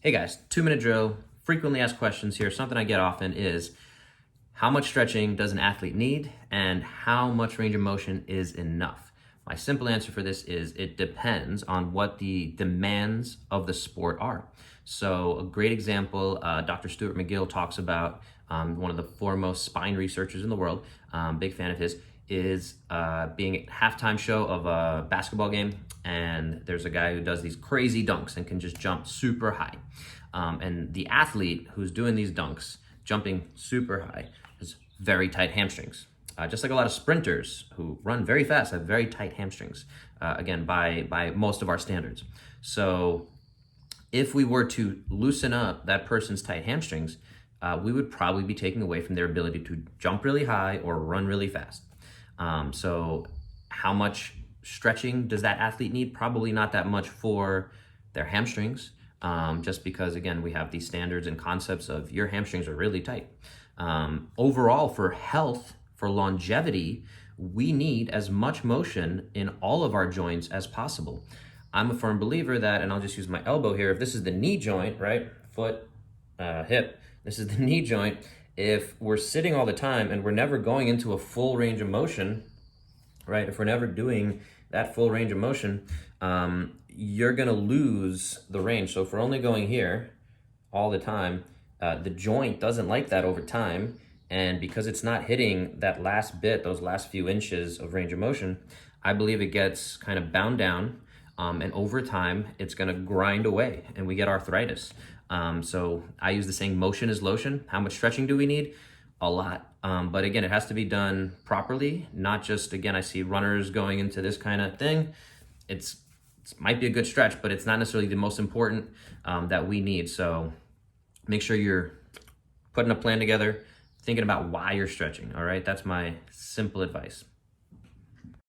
Hey guys, 2-minute drill, frequently asked questions here. Something I get often is how much stretching does an athlete need and how much range of motion is enough? My simple answer for this is it depends on what the demands of the sport are. So a great example, Dr. Stuart McGill talks about, one of the foremost spine researchers in the world, big fan of his, is being at halftime show of a basketball game, and there's a guy who does these crazy dunks and can just jump super high. And the athlete who's doing these dunks, jumping super high, has very tight hamstrings. Just like a lot of sprinters who run very fast have very tight hamstrings, again, by most of our standards. So if we were to loosen up that person's tight hamstrings, we would probably be taking away from their ability to jump really high or run really fast. So how much stretching does that athlete need? Probably not that much for their hamstrings, just because, again, we have these standards and concepts of your hamstrings are really tight. Overall, for health, for longevity, we need as much motion in all of our joints as possible. I'm a firm believer that, and I'll just use my elbow here, if this is the knee joint, right, foot, hip, this is the knee joint. If we're sitting all the time and we're never going into a full range of motion, right, if we're never doing that full range of motion, you're gonna lose the range. So if we're only going here all the time, the joint doesn't like that over time. And because it's not hitting that last bit, those last few inches of range of motion, I believe it gets kind of bound down. And over time, it's gonna grind away and we get arthritis. So I use the saying, motion is lotion. How much stretching do we need? A lot. But again, it has to be done properly, not just, again, I see runners going into this kind of thing. It might be a good stretch, but it's not necessarily the most important that we need. So make sure you're putting a plan together, thinking about why you're stretching, all right? That's my simple advice.